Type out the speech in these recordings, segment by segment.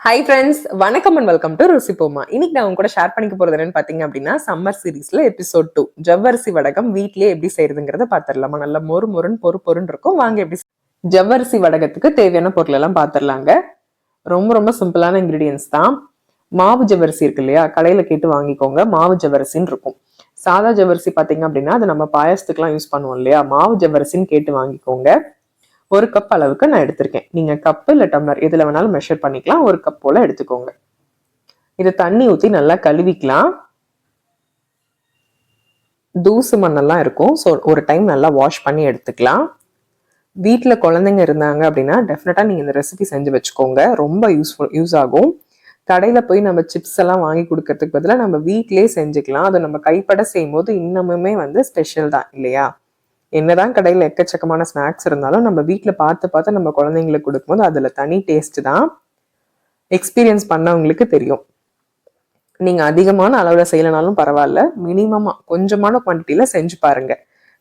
Hi friends, வணக்கம் and welcome to ருசிப்போமா. இன்னைக்கு நான் உங்க கூட ஷேர் பண்ணிக்க போறது என்னன்னு பாத்தீங்க அப்படின்னா, சம்மர் சீரீஸ்ல எபிசோட் 2 ஜவ்வரிசி வடகம் வீட்லயே எப்படி செய்யறதுங்கிறத பாத்திரலாமா. நல்ல மொறு மொறுன்னு பொறுன்னு இருக்கும். வாங்க எப்படி ஜவ்வரிசி வடகத்துக்கு தேவையான பொருள் எல்லாம் பாத்திரலாங்க. ரொம்ப ரொம்ப சிம்பிளான இன்கிரீடியன்ஸ் தான். மாவு ஜவ்வரிசி இருக்கு இல்லையா, கடையில கேட்டு வாங்கிக்கோங்க. மாவு ஜவ்வரிசின்னு இருக்கும். சாதா ஜவ்வரிசி பாத்தீங்க அப்படின்னா அது நம்ம பாயசத்துக்குலாம் யூஸ் பண்ணுவோம் இல்லையா, மாவு ஜவ்வரிசின்னு கேட்டு வாங்கிக்கோங்க. ஒரு கப் அளவுக்கு நான் எடுத்திருக்கேன். நீங்க கப் இல்ல டம்ளர் எதுல வேணாலும் மெஷர் பண்ணிக்கலாம். ஒரு கப் போல எடுத்துக்கோங்க. இது தண்ணி ஊத்தி நல்லா கழுவிக்கலாம். தூசு மண்ணெல்லாம் இருக்கும். ஸோ ஒரு டைம் நல்லா வாஷ் பண்ணி எடுத்துக்கலாம். வீட்டில் குழந்தைங்க இருந்தாங்க அப்படின்னா டெஃபினட்டா நீங்க இந்த ரெசிபி செஞ்சு வச்சுக்கோங்க. ரொம்ப யூஸ் ஆகும். கடையில போய் நம்ம சிப்ஸ் எல்லாம் வாங்கி கொடுக்கறதுக்கு பதிலாக நம்ம வீட்டிலேயே செஞ்சுக்கலாம். அதை நம்ம கைப்பட செய்யும் போது இன்னமுமே ஸ்பெஷல் தான் இல்லையா. என்னதான் கடையில் எக்கச்சக்கமான ஸ்நாக்ஸ் இருந்தாலும் நம்ம வீட்டில் பார்த்து நம்ம குழந்தைங்களுக்கு கொடுக்கும்போது அதுல தனி டேஸ்ட் தான். எக்ஸ்பீரியன்ஸ் பண்ணவங்களுக்கு தெரியும். நீங்க அதிகமான அளவுல செய்யலனாலும் பரவாயில்ல, மினிமமா கொஞ்சமான குவான்டிட்டியில செஞ்சு பாருங்க.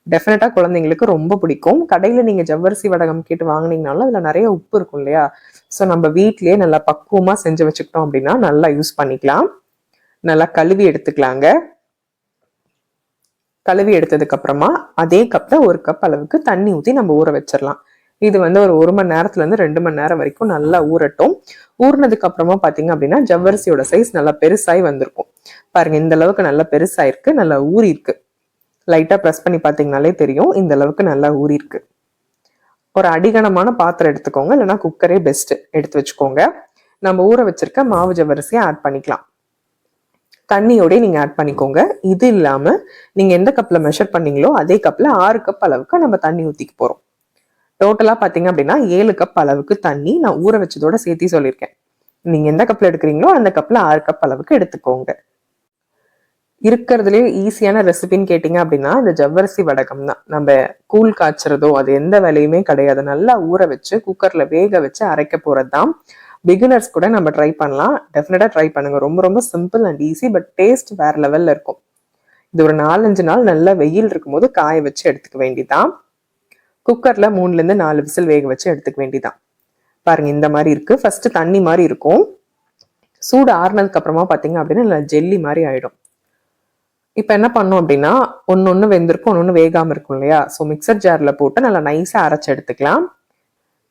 டெஃபினட்டா குழந்தைங்களுக்கு ரொம்ப பிடிக்கும். கடையில நீங்க ஜவ்வரிசி வடகம் கேட்டு வாங்கினீங்கனாலும் அதுல நிறைய உப்பு இருக்கும் இல்லையா. ஸோ நம்ம வீட்லயே நல்லா பக்குவமா செஞ்சு வச்சுக்கிட்டோம் அப்படின்னா நல்லா யூஸ் பண்ணிக்கலாம். நல்லா கழுவி எடுத்துக்கலாங்க. கழுவி எடுத்ததுக்கு அப்புறமா அதே கப்ல ஒரு கப் அளவுக்கு தண்ணி ஊற்றி நம்ம ஊற வச்சிடலாம். இது ஒரு மணி நேரத்துல இருந்து 2 மணி நேரம் வரைக்கும் நல்லா ஊறட்டும். ஊறினதுக்கு அப்புறமா பாத்தீங்க அப்படின்னா ஜவ்வரிசியோட சைஸ் நல்லா பெருசாய் வந்திருக்கும். பாருங்க, இந்த அளவுக்கு நல்லா பெருசாயிருக்கு, நல்லா ஊறி இருக்கு. லைட்டா ப்ரெஸ் பண்ணி பாத்தீங்கன்னாலே தெரியும் இந்த அளவுக்கு நல்லா ஊறி இருக்கு. ஒரு அடிகனமான பாத்திரம் எடுத்துக்கோங்க, இல்லைன்னா குக்கரே பெஸ்ட் எடுத்து வச்சுக்கோங்க. நம்ம ஊற வச்சிருக்க மாவு ஜவ்வரிசியை ஆட் பண்ணிக்கலாம். தண்ணியோட நீங்க ஆட் பண்ணிக்கோங்க. இது இல்லாம நீங்க எந்த கப்ல மெஷர் பண்ணீங்களோ அதே கப்ல 6 கப் அளவுக்கு நம்ம தண்ணி ஊத்திக்க போறோம். டோட்டலா பாத்தீங்க அப்படின்னா 7 கப் அளவுக்கு தண்ணி நான் ஊற வச்சதோட சேர்த்து சொல்லியிருக்கேன். நீங்க எந்த கப்ல எடுக்கிறீங்களோ அந்த கப்ல 6 கப் அளவுக்கு எடுத்துக்கோங்க. இருக்கிறதுலே ஈஸியான ரெசிபின்னு கேட்டீங்க அப்படின்னா இந்த ஜவ்வரிசி வடகம் தான். நம்ம கூழ் காய்ச்சறதோ அது எந்த வேலையுமே கிடையாது. நல்லா ஊற வச்சு குக்கர்ல வேக வச்சு அரைக்க போறதுதான். பிகினர்ஸ் கூட நம்ம ட்ரை பண்ணலாம். டெஃபினட்டா ட்ரை பண்ணுங்க. ரொம்ப ரொம்ப simple and easy, but taste வேற லெவல்ல இருக்கும். இது ஒரு 4-5 நாள் நல்லா வெயில் இருக்கும் போது காய வச்சு எடுத்துக்க வேண்டிதான். குக்கர்ல 3ல இருந்து 4 விசில் வேக வச்சு எடுத்துக்க வேண்டிதான். பாருங்க, இந்த மாதிரி இருக்கு. ஃபர்ஸ்ட் தண்ணி மாதிரி இருக்கும். சூடு ஆறுனதுக்கு அப்புறமா பாத்தீங்க அப்படின்னா நல்லா ஜெல்லி மாதிரி ஆயிடும். இப்ப என்ன பண்ணும் அப்படின்னா ஒன்னு வெந்திருக்கும், ஒன்னு வேகாம இருக்கும் இல்லையா. ஸோ மிக்சர் ஜார்ல போட்டு நல்லா நைஸா அரைச்சு எடுத்துக்கலாம்.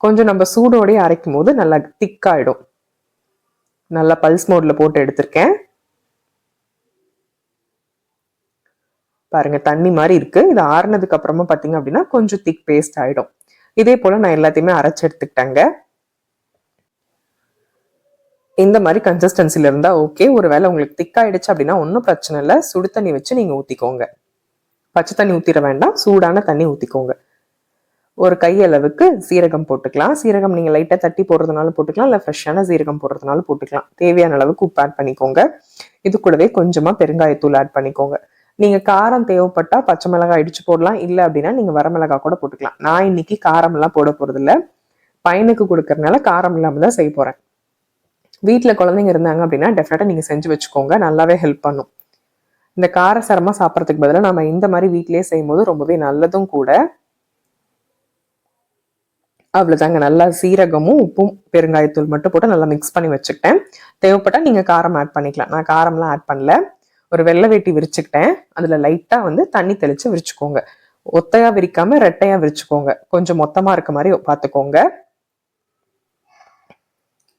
கொஞ்சம் நம்ம சூடோடய அரைக்கும் போது நல்லா திக்காயிடும். நல்லா பல்ஸ் மோட்ல போட்டு எடுத்திருக்கேன். பாருங்க, தண்ணி மாதிரி இருக்கு. இது ஆறுனதுக்கு அப்புறமா பாத்தீங்க அப்படின்னா கொஞ்சம் திக் பேஸ்ட் ஆயிடும். இதே போல நான் எல்லாத்தையுமே அரைச்சு எடுத்துக்கிட்டேங்க. இந்த மாதிரி கன்சிஸ்டன்சில இருந்தா ஓகே. ஒருவேளை உங்களுக்கு திக் ஆயிடுச்சு அப்படின்னா ஒன்றும் பிரச்சனை இல்லை. சுடு தண்ணி வச்சு நீங்க ஊத்திக்கோங்க. பச்சை தண்ணி ஊத்திட வேண்டாம், சூடான தண்ணி ஊத்திக்கோங்க. ஒரு கையளவுக்கு சீரகம் போட்டுக்கலாம். சீரகம் நீங்க லைட்டா தட்டி போடுறதுனால போட்டுக்கலாம், இல்ல ஃப்ரெஷ்ஷான சீரகம் போடுறதுனால போட்டுக்கலாம். தேவையான அளவுக்கு உப்பு ஆட் பண்ணிக்கோங்க. இது கூடவே கொஞ்சமா பெருங்காயத்தூள் ஆட் பண்ணிக்கோங்க. நீங்க காரம் தேவைப்பட்டா பச்சை மிளகாய் இடிச்சு போடலாம், இல்ல அப்படின்னா நீங்க வரமிளகாய் கூட போட்டுக்கலாம். நான் இன்னைக்கு காரம் எல்லாம் போட போறது இல்ல, பையனுக்கு கொடுக்கறதுனால காரம் இல்லாம தான் செய்ய போறேன். வீட்டுல குழந்தைங்க இருந்தாங்க அப்படின்னா டெஃபினட்டா நீங்க செஞ்சு வச்சுக்கோங்க, நல்லாவே ஹெல்ப் பண்ணும். இந்த காரசாரமா சாப்பிட்றதுக்கு பதிலாக நம்ம இந்த மாதிரி வீட்லயே செய்யும் போது ரொம்பவே நல்லதும் கூட. அவ்வளவுதாங்க. நல்லா சீரகமும் உப்பும் பெருங்காயத்தூள் மட்டும் போட்டு நல்லா மிக்ஸ் பண்ணி வச்சுக்கிட்டேன். தேவைப்பட்டா நீங்க காரம் ஆட் பண்ணிக்கலாம். நான் காரம்லாம் ஆட் பண்ணல. ஒரு வெள்ளை வேட்டி விரிச்சுக்கிட்டேன். அதுல லைட்டா தண்ணி தெளிச்சு விரிச்சுக்கோங்க. ஒத்தையா விரிக்காம ரெட்டையா விரிச்சுக்கோங்க. கொஞ்சம் மொத்தமா இருக்க மாதிரி பார்த்துக்கோங்க.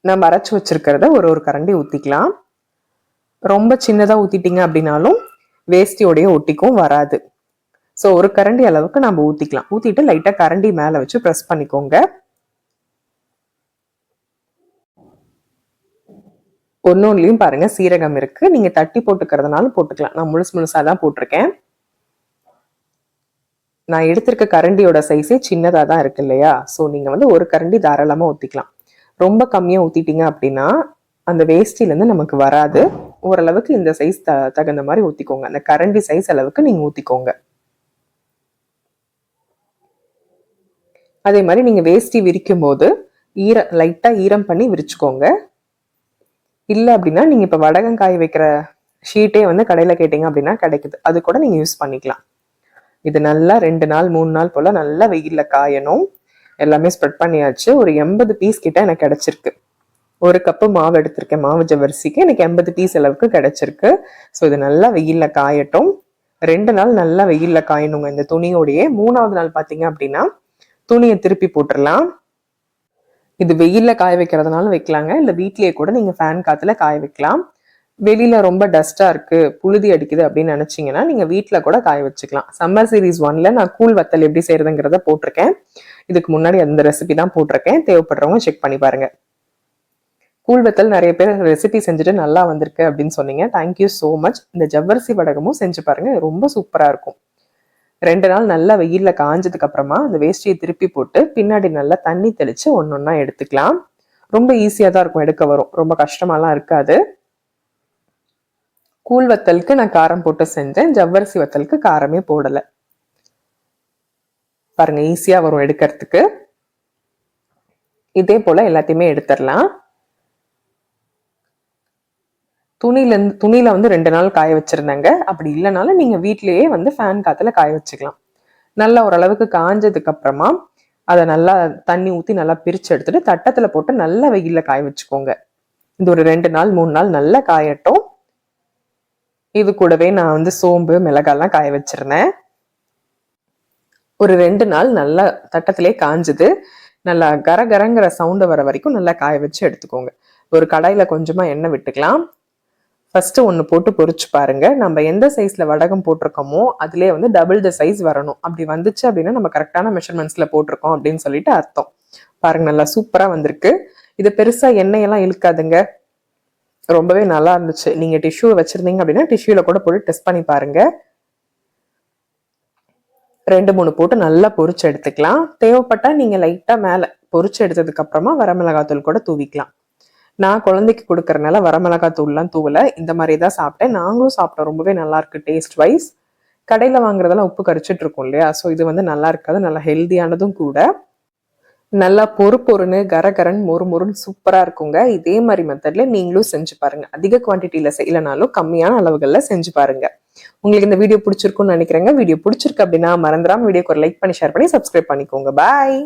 நம்ம அரைச்சு வச்சிருக்கிறத ஒரு கரண்டி ஊத்திக்கலாம். ரொம்ப சின்னதா ஊத்திட்டீங்க அப்படின்னாலும் வேஸ்டியோடய ஒட்டிக்கும், வராது. ஸோ ஒரு கரண்டி அளவுக்கு நம்ம ஊத்திக்கலாம். ஊத்திட்டு லைட்டா கரண்டி மேல வச்சு ப்ரெஸ் பண்ணிக்கோங்க. ஒன்னொன்னுலயும் பாருங்க சீரகம் இருக்கு. நீங்க தட்டி போட்டுக்கிறதுனாலும் போட்டுக்கலாம். நான் முழுசா தான் போட்டிருக்கேன். நான் எடுத்திருக்க கரண்டியோட சைஸே சின்னதா தான் இருக்கு இல்லையா. ஸோ நீங்க ஒரு கரண்டி தாராளமா ஊத்திக்கலாம். ரொம்ப கம்மியா ஊத்திட்டீங்க அப்படின்னா அந்த வேஸ்டில இருந்து நமக்கு வராது. ஓரளவுக்கு இந்த சைஸ் தகுந்த மாதிரி ஊத்திக்கோங்க. அந்த கரண்டி சைஸ் அளவுக்கு நீங்க ஊத்திக்கோங்க. அதே மாதிரி நீங்க வேஷ்டி விரிக்கும் போது லைட்டா ஈரம் பண்ணி விரிச்சுக்கோங்க. இல்லை அப்படின்னா நீங்க இப்ப வடகம் காய வைக்கிற ஷீட்டே கடையில கேட்டீங்க அப்படின்னா கிடைக்குது, அது கூட நீங்க யூஸ் பண்ணிக்கலாம். இது நல்லா 2 நாள் 3 நாள் போல நல்லா வெயில்ல காயணும். எல்லாமே ஸ்ப்ரெட் பண்ணியாச்சு. ஒரு 80 பீஸ் கிட்ட எனக்கு கிடைச்சிருக்கு. 1 கப்பு மாவு எடுத்திருக்கேன். மாவு ஜவ்வரிசிக்கு எனக்கு 80 பீஸ் அளவுக்கு கிடைச்சிருக்கு. ஸோ இது நல்லா வெயில்ல காயட்டும். 2 நாள் நல்லா வெயில்ல காயணுங்க இந்த துணியோடையே. 3வது நாள் பார்த்தீங்க அப்படின்னா துணியை திருப்பி போட்டுடலாம். இது வெயில்ல காய வைக்கிறதுனால வைக்கலாங்க, இல்லை வீட்லயே கூட நீங்க ஃபேன் காத்துல காய வைக்கலாம். வெளியில ரொம்ப டஸ்டா இருக்கு, புழுதி அடிக்குது அப்படின்னு நினைச்சீங்கன்னா நீங்க வீட்டுல கூட காய வச்சுக்கலாம். சம்மர் சீரீஸ் 1ல நான் கூழ் வத்தல் எப்படி செய்யறதுங்கிறத போட்டிருக்கேன். இதுக்கு முன்னாடி அந்த ரெசிபி தான் போட்டிருக்கேன், தேவைப்படுறவங்க செக் பண்ணி பாருங்க. கூழ் வத்தல் நிறைய பேர் ரெசிபி செஞ்சுட்டு நல்லா வந்திருக்கு அப்படின்னு சொன்னீங்க. Thank you so much. இந்த ஜவ்வரிசி வடகமும் செஞ்சு பாருங்க, ரொம்ப சூப்பரா இருக்கும். 2 நாள் நல்லா வெயில்ல காஞ்சதுக்கு அப்புறமா அந்த வேஷ்டியை திருப்பி போட்டு பின்னாடி நல்லா தண்ணி தெளிச்சு ஒன்னொன்னா எடுத்துக்கலாம். ரொம்ப ஈஸியா தான் இருக்கும், எடுக்க வரும், ரொம்ப கஷ்டமாலாம் இருக்காது. கூழ் வத்தலுக்கு நான் காரம் போட்டு செஞ்சேன், ஜவ்வரிசி வத்தலுக்கு காரமே போடல. பாருங்க ஈஸியா வரும் எடுக்கிறதுக்கு. இதே போல எல்லாத்தையுமே எடுத்துடலாம். துணியில வந்து 2 நாள் காய வச்சிருந்தாங்க. அப்படி இல்லைனாலும் நீங்க வீட்லயே வந்து ஃபேன் காத்துல காய வச்சுக்கலாம். நல்லா ஓரளவுக்கு காஞ்சதுக்கு அப்புறமா அதை நல்லா தண்ணி ஊத்தி நல்லா பிரிச்சு எடுத்துட்டு தட்டத்துல போட்டு நல்லா வெயில்ல காய வச்சுக்கோங்க. இது ஒரு 2 நாள் 3 நாள் நல்லா காயட்டும். இது கூடவே நான் வந்து சோம்பு மிளகாய்லாம் காய வச்சிருந்தேன். ஒரு 2 நாள் நல்லா தட்டத்திலே காஞ்சுது. நல்லா கரகரங்கிற சவுண்டு வர வரைக்கும் நல்லா காய வச்சு எடுத்துக்கோங்க. ஒரு கடாயில கொஞ்சமா எண்ணெய் விட்டுக்கலாம். ஃபர்ஸ்ட் ஒன்று போட்டு பொரிச்சு பாருங்க. நம்ம எந்த சைஸ்ல வடகம் போட்டிருக்கோமோ அதுலேயே வந்து டபுள் த சைஸ் வரணும். அப்படி வந்துச்சு அப்படின்னா நம்ம கரெக்டான மெஷர்மெண்ட்ஸ்ல போட்டிருக்கோம் அப்படின்னு சொல்லிட்டு அர்த்தம். பாருங்க நல்லா சூப்பரா வந்திருக்கு. இது பெருசா எண்ணெயெல்லாம் இழுக்காதுங்க, ரொம்பவே நல்லா இருந்துச்சு. நீங்க டிஷ்யூ வச்சிருந்தீங்க அப்படின்னா டிஷ்யூல கூட போட்டு டெஸ்ட் பண்ணி பாருங்க. 2-3 போட்டு நல்லா பொரிச்சு எடுத்துக்கலாம். தேவைப்பட்டா நீங்க லைட்டா மேல பொரிச்சு எடுத்ததுக்கு அப்புறமா வரமிளகாத்தூள் கூட தூவிக்கலாம். நான் குழந்தைக்கு கொடுக்கறதுனால வரமிளகாத்தூள்லாம் தூவல, இந்த மாதிரி தான் சாப்பிட்டேன். நாங்களும் சாப்பிட்டோம், ரொம்பவே நல்லா இருக்கு டேஸ்ட் வைஸ். கடையில வாங்குறதெல்லாம் உப்பு கரிச்சிட்டு இருக்கும் இல்லையா, ஸோ இது வந்து நல்லா இருக்காது, நல்லா ஹெல்தியானதும் கூட. நல்லா பொறுன்னு கரகரன் மொறுன்னு சூப்பரா இருக்குங்க. இதே மாதிரி மெத்தட்ல நீங்களும் செஞ்சு பாருங்க. அதிக குவான்டிட்டியில செய்யலனாலும் கம்மியான அளவுகள்ல செஞ்சு பாருங்க. உங்களுக்கு இந்த வீடியோ பிடிச்சிருக்கும்னு நினைக்கிறேங்க. வீடியோ பிடிச்சிருக்கு அப்படின்னா மறந்துடாம வீடியோக்கு ஒரு லைக் பண்ணி ஷேர் பண்ணி சப்ஸ்கிரைப் பண்ணிக்கோங்க. பாய்.